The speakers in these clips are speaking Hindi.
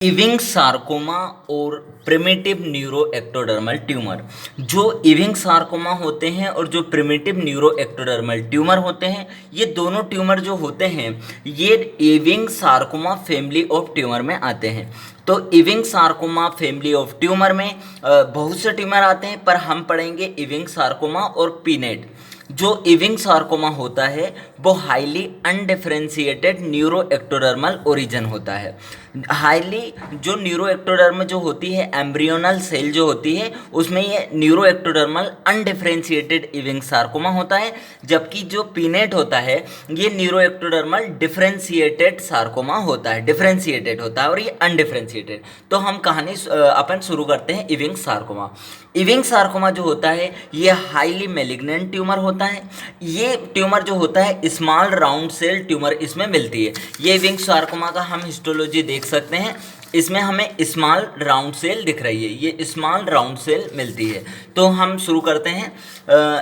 इविंग सार्कोमा और प्रिमिटिव न्यूरोएक्टोडर्मल ट्यूमर। जो इविंग सार्कोमा होते हैं और जो प्रिमिटिव न्यूरोएक्टोडर्मल ट्यूमर होते हैं, ये दोनों ट्यूमर जो होते हैं ये इविंग सार्कोमा फैमिली ऑफ ट्यूमर में आते हैं। तो इविंग सार्कोमा फैमिली ऑफ ट्यूमर में बहुत से ट्यूमर आते हैं, पर हम पढ़ेंगे इविंग सार्कोमा और पीनेट। जो इविंग सार्कोमा होता है वो हाईली अनडिफरेंशिएटेड न्यूरोएक्टोडर्मल ओरिजिन होता है। हाईली जो न्यूरोएक्टोडर्म जो होती है, एम्ब्रियोनल सेल जो होती है, उसमें ये न्यूरोएक्टोडर्मल अनडिफरेंशिएटेड इविंग सार्कोमा होता है। जबकि जो पीनेट होता है ये न्यूरोएक्टोडर्मल डिफरेंशिएटेड सार्कोमा होता है, डिफरेंशिएटेड होता है और ये अनडिफरेंशिएटेड। तो हम कहानी अपन शुरू करते हैं इविंग सार्कोमा। इविंग सार्कोमा जो होता है ये हाईली मैलिग्नेंट ट्यूमर होता है। ये ट्यूमर जो होता है स्मॉल राउंड सेल ट्यूमर इसमें मिलती है। ये इविंग सार्कोमा का हम हिस्टोलॉजी देख सकते हैं, इसमें हमें स्मॉल राउंड सेल दिख रही है, ये स्मॉल राउंड सेल मिलती है। तो हम शुरू करते हैं।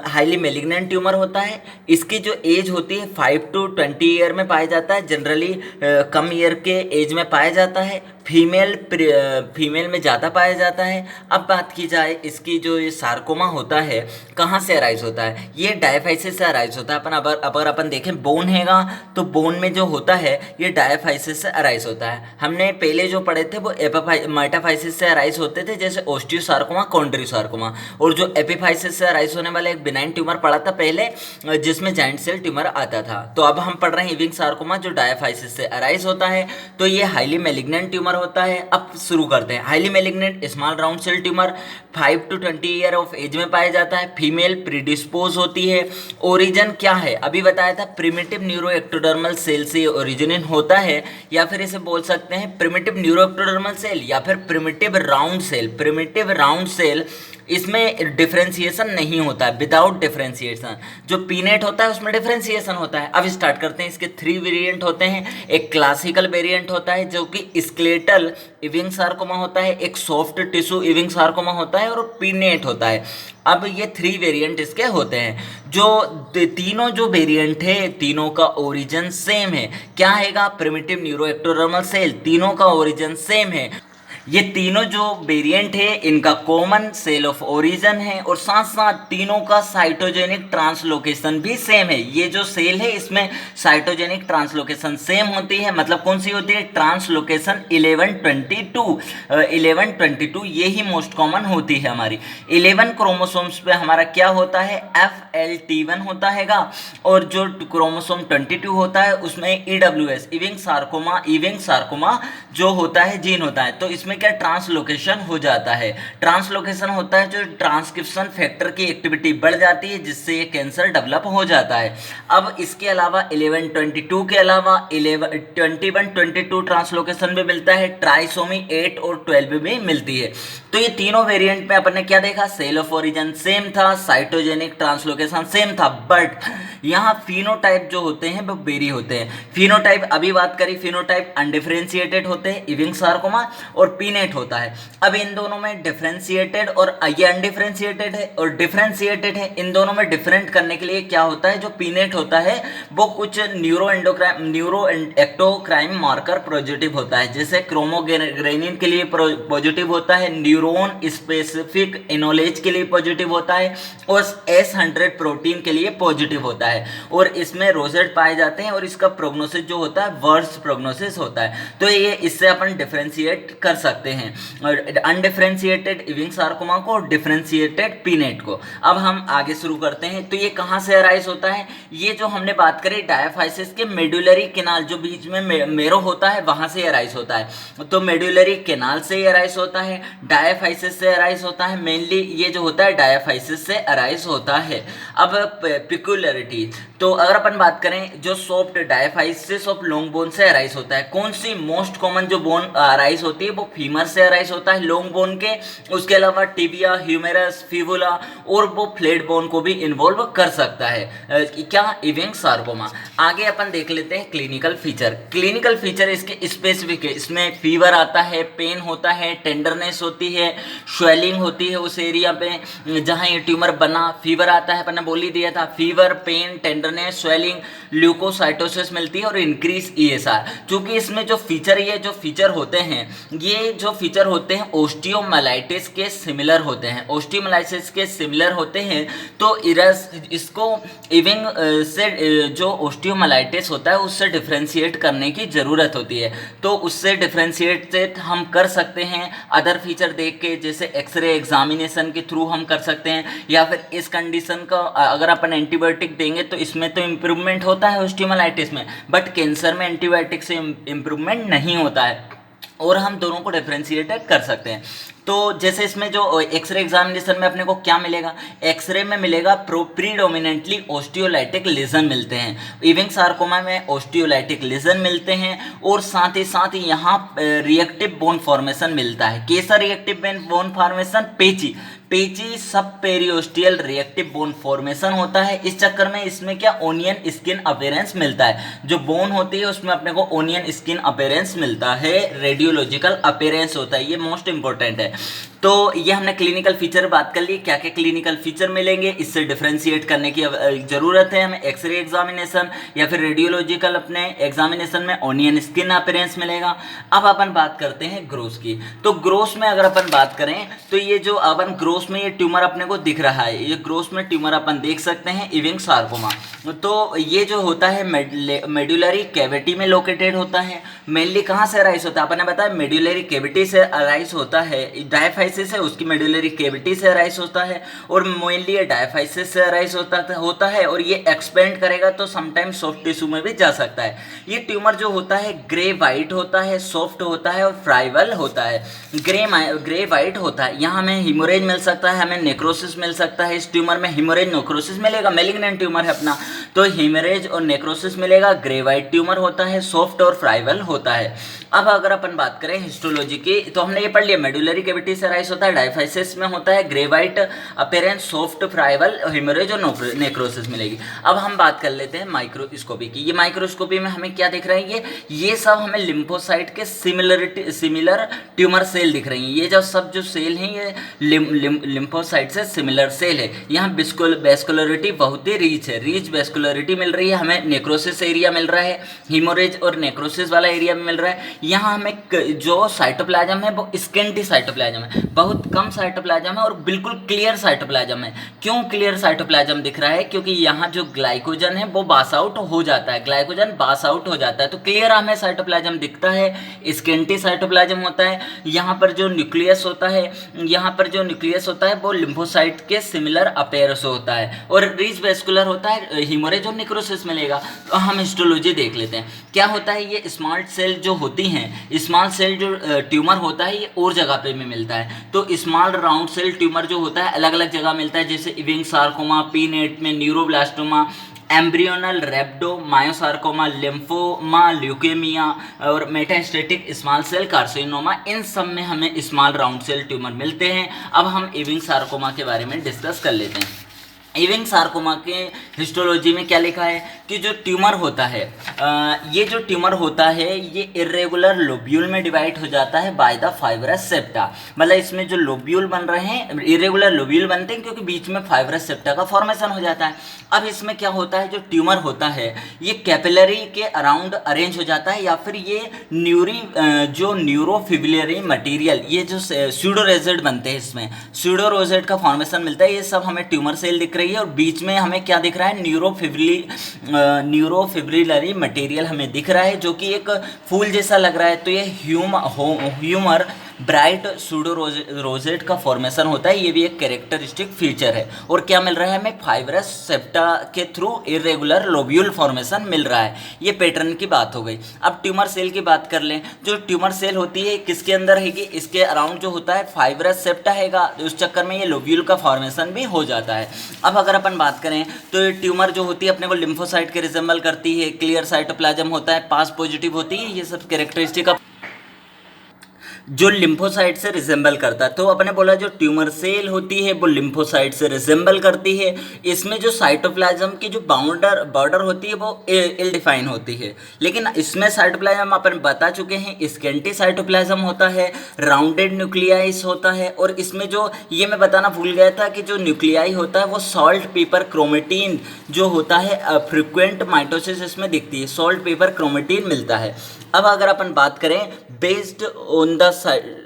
हाईली मैलिग्नेंट ट्यूमर होता है। इसकी जो एज होती है 5 to 20 ईयर में पाया जाता है। जनरली कम ईयर के एज में पाया जाता है। फीमेल में ज़्यादा पाया जाता है। अब बात की जाए इसकी जो ये सार्कोमा होता है कहाँ से अराइज होता है, ये डायफाइसिस से अराइज होता है। अगर अपन देखें बोन हैगा तो बोन में जो होता है ये डायफाइसिस से अराइज होता है। हमने पहले जो पढ़े थे वो मेटाफाइसिस से अराइज होते थे, जैसे ओस्टियोसार्कोमा, कॉन्ड्रोसार्कोमा। और जो एपिफाइसिस से अराइज होने वाला एक बिनाइन ट्यूमर पढ़ा था पहले, जिसमें जाइंट सेल ट्यूमर आता था। तो अब हम पढ़ रहे हैं इविंग सार्कोमा जो डायफाइसिस से अराइज होता है। तो ये हाईली मैलिग्नेंट ट्यूमर होता है। अब शुरू करते हैं। Highly malignant small round cell tumour 5 to 20 year of age में पाया जाता है। फीमेल प्रीडिस्पोज होती है। ओरिजिन क्या है, अभी बताया था प्रिमिटिव न्यूरोएक्टोडर्मल सेल से ओरिजिन होता है, या फिर इसे बोल सकते हैं प्रिमिटिव न्यूरोएक्टोडर्मल सेल या फिर primitive round cell. Primitive round cell इसमें डिफरेंशिएशन नहीं होता है, विदाउट डिफरेंशिएशन। जो पीनेट होता है उसमें डिफरेंशिएशन होता है। अब स्टार्ट करते हैं। इसके 3 वेरिएंट होते हैं। एक क्लासिकल वेरिएंट होता है जो कि स्केलेटल इविंग सार्कोमा होता है, एक सॉफ्ट टिश्यू इविंग सार्कोमा होता है और पीनेट होता है। अब ये 3 वेरिएंट इसके होते हैं। जो तीनों जो वेरिएंट है तीनों का ओरिजिन सेम है। क्या हैगा, प्रिमिटिव न्यूरोएक्टोडर्मल सेल, तीनों का ओरिजिन सेम है। ये तीनों जो वेरिएंट है इनका कॉमन सेल ऑफ ओरिजिन है और साथ साथ तीनों का साइटोजेनिक ट्रांसलोकेशन भी सेम है। ये जो सेल है इसमें साइटोजेनिक ट्रांसलोकेशन सेम होती है। मतलब कौन सी होती है, ट्रांसलोकेशन 1122 ये ही मोस्ट कॉमन होती है हमारी। 11 क्रोमोसोम्स पे हमारा क्या होता है, FLT1 होता हैगा। और जो क्रोमोसोम 22 होता है उसमें EWS इविंग सार्कोमा जो होता है जीन होता है। तो इसमें क्या ट्रांसलोकेशन हो जाता है। ट्रांसलोकेशन होता है जो ट्रांसक्रिप्शन फैक्टर की एक्टिविटी बढ़ जाती है, जिससे ये कैंसर डेवलप हो जाता है। अब इसके अलावा 1122 के अलावा 2122 ट्रांसलोकेशन भी मिलता है। ट्राइसोमी 8 और 12 भी मिलती है। तो ये तीनों वेरिएंट में अपन ने क्या देखा, सेल ऑफ ओरिजिन सेम था, साइटोजेनिक ट्रांसलोकेशन सेम था, बट यहाँ फिनोटाइप जो होते हैं वो वेरी होते हैं। फिनोटाइप अभी बात करी, फिनोटाइप अनडिफरेंशिएटेड होते हैं इविंग सार्कोमा और पीनेट होता है। अब इन दोनों में डिफरेंशिएटेड और ये अनडिफरेंशिएटेड है और डिफरेंशिएटेड है। इन दोनों में डिफरेंट करने के लिए क्या होता है, जो पीनेट होता है वो कुछ न्यूरो एक्टोक्राइन मार्कर पॉजिटिव होता है। जैसे क्रोमोग्रेनिन के लिए पॉजिटिव होता है, न्यूरोन स्पेसिफिक इनोलेज के लिए पॉजिटिव होता है और S100 प्रोटीन के लिए पॉजिटिव होता है। और इसमें रोजेट पाए जाते हैं और इसका प्रोग्नोसिस जो होता है वर्स्ट प्रोग्नोसिस होता है। तो ये इससे अपन डिफरेंशिएट कर सकते हैं और अनडिफरेंशिएटेड इविंग सार्कोमा को और डिफरेंशिएटेड पीनेट को। अब हम आगे शुरू करते हैं। तो ये कहाँ से अराइज होता है, ये जो हमने बात करी डायफाइसिस के मेडुलरी केनाल जो बीच में मेरो होता है वहां से अराइज होता है। तो मेडुलरी केनाल से अराइज होता है, डायफाइसिस से अराइज होता है। मेनली ये जो होता है डायफाइसिस से अराइज होता है। अब पिक्युलरिटी, तो अगर अपन बात करें जो soft diaphysis of long bone से अराइज होता है। कौन सी मोस्ट कॉमन जो बोन अराइज होती है वो फीमर से अराइज होता है लॉन्ग बोन के, उसके अलावा टिबिया, ह्यूमेरस, फिबुला और वो फ्लैट बोन को भी इन्वॉल्व कर सकता है क्या, इविंग सार्कोमा। आगे अपन देख लेते हैं क्लिनिकल फीचर। क्लिनिकल फीचर इसके स्पेसिफिक है, इसमें फीवर आता है, पेन होता है, टेंडरनेस होती है, स्वेलिंग होती है उस एरिया पे जहां ये ट्यूमर बना, फीवर आता है, अपन ने बोल ही दिया था, fever, pain, tenderness, swelling, leukocytosis मिलती है और इंक्रीज ईएसआर। क्योंकि इसमें जो फीचर, ये जो फीचर होते हैं, ये जो फीचर होते हैं ओस्टियोमाइलाइटिस के सिमिलर होते हैं, ओस्टियोमाइलाइटिस के सिमिलर होते हैं। तो इसको इविंग से जो ओस्टियोमाइलाइटिस होता है उससे डिफ्रेंशिएट करने की ज़रूरत होती है। तो उससे डिफ्रेंशिएट हम कर सकते हैं अदर फीचर देख के, जैसे एक्सरे एग्जामिनेशन के थ्रू हम कर सकते हैं, या फिर इस कंडीशन का अगर अपन एंटीबायोटिक देंगे तो इसमें तो इम्प्रूवमेंट होता है ओस्टियोमाइलाइटिस में, बट कैंसर में एंटीबायोटिक से इम्प्रूवमेंट नहीं होता है, और हम दोनों को डिफ्रेंशिएट कर सकते हैं। तो जैसे इसमें जो एक्सरे एग्जामिनेशन में अपने को क्या मिलेगा, एक्सरे में मिलेगा प्रीडोमिनेंटली ओस्टियोलाइटिक लेजन मिलते हैं, इविंग सार्कोमा में ओस्टियोलाइटिक लेजन मिलते हैं, और साथ ही यहाँ रिएक्टिव बोन फॉर्मेशन मिलता है। कैसा रिएक्टिव बोन फॉर्मेशन, पेची सब पेरियोस्टियल रिएक्टिव बोन फॉर्मेशन होता है। इस चक्कर में इसमें क्या, ओनियन स्किन अपीयरेंस मिलता है, जो बोन होती है उसमें अपने को ओनियन स्किन अपीयरेंस मिलता है, रेडियोलॉजिकल अपीयरेंस होता है, ये मोस्ट इंपॉर्टेंट है। तो ये हमने क्लिनिकल फीचर बात कर ली, क्या क्या क्लिनिकल फीचर मिलेंगे, इससे डिफ्रेंशिएट करने की ज़रूरत है हमें। एक्सरे एग्जामिनेशन या फिर रेडियोलॉजिकल अपने एग्जामिनेशन में ओनियन स्किन अपीयरेंस मिलेगा। अब अपन बात करते हैं ग्रोस की। तो ग्रोस में अगर अपन बात करें तो ये जो अपन ग्रोस में ये ट्यूमर अपने को दिख रहा है, ये ग्रोस में ट्यूमर अपन देख सकते हैं, इविंग सार्कोमा। तो ये जो होता है मेडुलरी कैविटी में लोकेटेड होता है। मेनली कहाँ से अराइज होता है, अपन ने बताया मेडुलरी कैविटी से अराइज होता है, डायफाइसिस है उसकी मेडुलरी कैविटी से अराइज होता है, और मेनली ये डायफाइसिस से अराइज होता है, और ये एक्सपेंड करेगा तो समटाइम्स सॉफ्ट टिश्यू में भी जा सकता है। ये ट्यूमर जो होता है ग्रे वाइट होता है, सॉफ्ट होता है और फ्राइबल होता है। ग्रे वाइट होता है, यहाँ हमें हिमोरेज मिल सकता है, हमें नेक्रोसिस मिल सकता है। इस ट्यूमर में हिमोरेज नेक्रोसिस मिलेगा, मेलिग्नेंट ट्यूमर है अपना, तो हिमोरेज और नेक्रोसिस मिलेगा। ग्रे वाइट ट्यूमर होता है, सॉफ्ट और फ्राइबल होता है। अब अगर अपन बात करें हिस्टोलॉजी की, तो हमने ये पढ़ लिया मेडुलरी कैविटी से अराइज होता है, डायफाइसिस में होता है, grey white appearance, soft, friable, haemorrhage और नेक्रोसिस मिलेगी। अब हम बात कर लेते हैं माइक्रोस्कोपी की। ये माइक्रोस्कोपी में हमें क्या दिख रहा है, ये सब हमें लिम्फोसाइट के सिमिलर ट्यूमर सेल दिख रही हैं। ये जो सब जो सेल हैं ये लिम्फोसाइट से सिमिलर सेल है। यहाँ वेस्कुलरिटी बहुत ही रीच वेस्कुलरिटी मिल रही है, हमें नेक्रोसिस एरिया मिल रहा है, हिमोरेज और नेक्रोसिस वाला एरिया में मिल रहा है। यहाँ हमें जो साइटोप्लाज्म है वो स्केंटी साइटोप्लाज्म है, बहुत कम साइटोप्लाज्म है और बिल्कुल क्लियर साइटोप्लाज्म है। क्यों क्लियर साइटोप्लाज्म दिख रहा है, क्योंकि यहाँ जो ग्लाइकोजन है वो बास आउट हो जाता है, ग्लाइकोजन बास आउट हो जाता है, तो क्लियर हमें साइटोप्लाज्म दिखता है, स्केंटी साइटोप्लाज्म होता है। यहाँ पर जो न्यूक्लियस होता है वो लिम्फोसाइट के सिमिलर अपीयरेंस होता है, और रिच वेस्कुलर होता है, हिमोरेज और नेक्रोसिस मिलेगा। तो हम हिस्टोलॉजी देख लेते हैं क्या होता है। ये स्मॉल सेल जो होती हैं, स्मॉल सेल जो ट्यूमर होता है ये और जगह पे में मिलता है। तो स्मॉल राउंड सेल ट्यूमर जो होता है अलग अलग जगह मिलता है, जैसे इविंग सार्कोमा, पीनेट में न्यूरोब्लास्टोमा, एम्ब्रियोनल रेप्डोमायोसार्कोमा, लिम्फोमा, ल्यूकेमिया और मेटास्टेटिक स्मॉल सेल कार्सिनोमा, इन सब में हमें स्मॉल राउंड सेल ट्यूमर मिलते हैं। अब हम इविंग सार्कोमा के बारे में डिस्कस कर लेते हैं। इविंग सार्कोमा के हिस्टोलॉजी में क्या लिखा है कि जो ट्यूमर होता है ये जो ट्यूमर होता है ये इरेगुलर लोब्यूल में डिवाइड हो जाता है बाय द फाइब्रस सेप्टा। मतलब इसमें जो लोब्यूल बन रहे हैं इरेगुलर लोब्यूल बनते हैं क्योंकि बीच में फाइब्रस सेप्टा का फॉर्मेशन हो जाता है। अब इसमें क्या होता है, जो ट्यूमर होता है ये कैपिलरी के अराउंड अरेंज हो जाता है, या फिर ये जो न्यूरोफिब्रिलरी मटेरियल, ये जो स्यूडोरेजेड बनते हैं, इसमें स्यूडोरोजेड का फॉर्मेशन मिलता है। ये सब हमें ट्यूमर सेल दिख रही है, और बीच में हमें क्या दिख रहा है, न्यूरोफिब्रिलरी मटेरियल हमें दिख रहा है, जो कि एक फूल जैसा लग रहा है। तो ये ह्यूमर ब्राइट सूडोरोजेट का फॉर्मेशन होता है, ये भी एक कैरेक्टरिस्टिक फीचर है। और क्या मिल रहा है हमें, फाइब्रस सेप्टा के थ्रू इरेगुलर लोब्यूल फॉर्मेशन मिल रहा है। ये पैटर्न की बात हो गई। अब ट्यूमर सेल की बात कर लें। जो ट्यूमर सेल होती है किसके अंदर हैगी, इसके अराउंड जो होता है फाइब्रस सेप्टा हैगा, उस चक्कर में ये लोब्यूल का फॉर्मेशन भी हो जाता है। अब अगर अपन बात करें तो ये ट्यूमर जो होती है अपने को लिम्फोसाइट के रिजेंबल करती है, क्लियर साइटोप्लाज्म होता है, पास पॉजिटिव होती है, ये सब कैरेक्टरिस्टिक जो लिम्फोसाइट से रिजेंबल करता है। तो अपने बोला जो ट्यूमर सेल होती है वो लिम्फोसाइट से रिजेंबल करती है। इसमें जो साइटोप्लाज्म की जो बॉर्डर होती है वो इल डिफाइन होती है, लेकिन इसमें साइटोप्लाज्म अपन बता चुके हैं स्केंटी साइटोप्लाज्म होता है, राउंडेड न्यूक्लियाइस होता है। और इसमें जो ये मैं बताना भूल गया था कि जो न्यूक्लियाई होता है वो सॉल्ट पेपर क्रोमेटिन जो होता है फ्रिक्वेंट माइटोसिस इसमें दिखती है, सॉल्ट पेपर क्रोमेटिन मिलता है। अब अगर अपन बात करें बेस्ड ऑन द साइड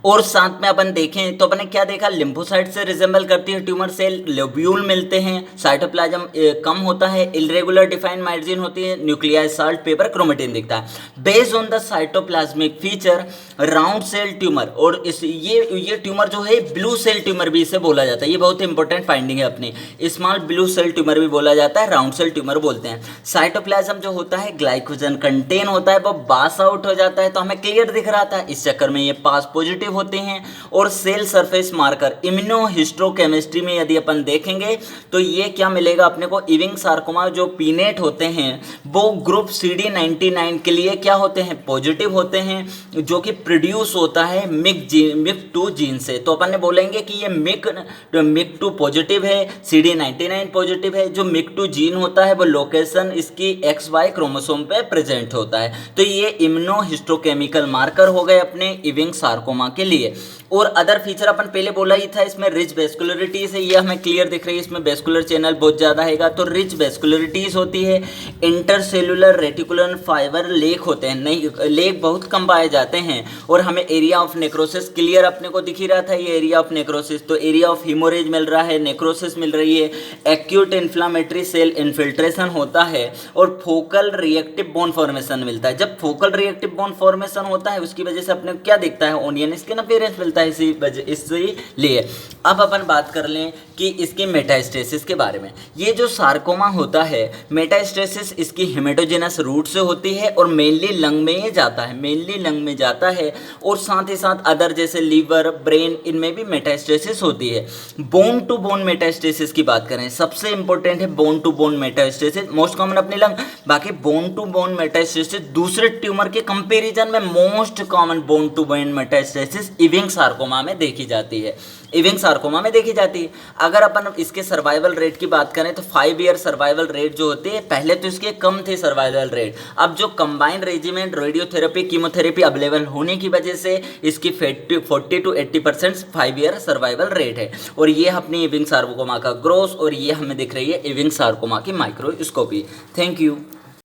और साथ में अपन देखें तो अपने क्या देखा, लिम्फोसाइट से रिजेंबल करती है ट्यूमर सेल, लोब्यूल मिलते हैं, साइटोप्लाज्म कम होता है, इरेगुलर डिफाइन मार्जिन होती है, न्यूक्लियाई साल्ट पेपर क्रोमेटिन दिखता है। Based on the cytoplasmic feature round cell tumour, और इस ये ट्यूमर जो है ब्लू सेल ट्यूमर भी इसे बोला जाता है। ये बहुत इंपॉर्टेंट फाइंडिंग है अपनी, स्मॉल ब्लू सेल ट्यूमर भी बोला जाता है, राउंड सेल ट्यूमर बोलते हैं। साइटोप्लाज्म जो होता है ग्लाइकोजन कंटेन होता है, वो पास आउट हो जाता है, तो हमें क्लियर दिख रहा था, इस चक्कर में ये पास पॉजिटिव होते हैं। और सेल सरफेस मार्कर इम्यूनोहिस्टोकेमिस्ट्री में यदि अपन देखेंगे तो ये क्या मिलेगा अपने को, इविंग सार्कोमा जो पीनेट होते हैं वो ग्रुप CD99 के लिए क्या होते हैं, पॉजिटिव होते हैं, जो कि प्रोड्यूस होता है मिक2 जीन से। तो अपन ने बोलेंगे कि ये मिक2 पॉजिटिव है, CD99 पॉजिटिव है। जो मिक2 जीन होता है वो लोकेशन इसकी XY क्रोमोसोम पे प्रेजेंट होता है। तो ये इम्यूनोहिस्टोकेमिकल मार्कर हो गए अपने इविंग सार्कोमा के लिए। और अदर फीचर अपन पहले बोला ही था, इसमें रिच वेस्कुलरिटीज है, ये हमें क्लियर दिख रही है, इसमें वेस्कुलर चैनल बहुत ज़्यादा हैगा, तो रिच वेस्कुलरिटीज होती है। इंटरसेलुलर रेटिकुलर फाइबर लेक होते हैं, नहीं लेक बहुत कम पाए जाते हैं। और हमें एरिया ऑफ नेक्रोसिस क्लियर अपने को दिख ही रहा था, ये एरिया ऑफ नेक्रोसिस, तो एरिया ऑफ हीमोरेज मिल रहा है, नेक्रोसिस मिल रही है, एक्यूट इन्फ्लामेटरी सेल इन्फिल्ट्रेशन होता है, और फोकल रिएक्टिव बोन फॉर्मेशन मिलता है। जब फोकल रिएक्टिव बोन फॉर्मेशन होता है उसकी वजह से अपने को क्या दिखता है, ओनियन स्किन अपीयरेंस मिलता है इसलिए। अब अपन बात कर लें कि इसके मेटास्टेसिस के बारे में। ये जो सार्कोमा होता है, मेटास्टेसिस इसकी हेमेटोजेनस रूट से होती है और मेनली लंग में ये जाता है, मेनली लंग में जाता है। और साथ ही साथ अदर जैसे लीवर, ब्रेन, इनमें भी मेटास्टेसिस होती है। बोन टू बोन मेटास्टेसिस की बात करें, सबसे इंपॉर्टेंट है bone to bone metastasis, most common अपनी लंग। बाकी बोन टू बोन मेटास्टेसिस दूसरे ट्यूमर के कंपेरिजन में most common bone to bone metastasis Ewing sarcoma में देखी जाती है, इविंग सार्कोमा में देखी जाती है। अगर अपन इसके सर्वाइवल रेट की बात करें तो 5 ईयर सर्वाइवल रेट जो होती है, पहले तो इसके कम थे सर्वाइवल रेट, अब जो combined regiment radiotherapy chemotherapy available होने की वजह से इसकी 40 to 80% 5 ईयर सर्वाइवल रेट है। और ये अपनी इविंग सार्कोमा का ग्रोथ, और ये हमें दिख रही है इविंग सार्कोमा की माइक्रोस्कोपी। Thank you.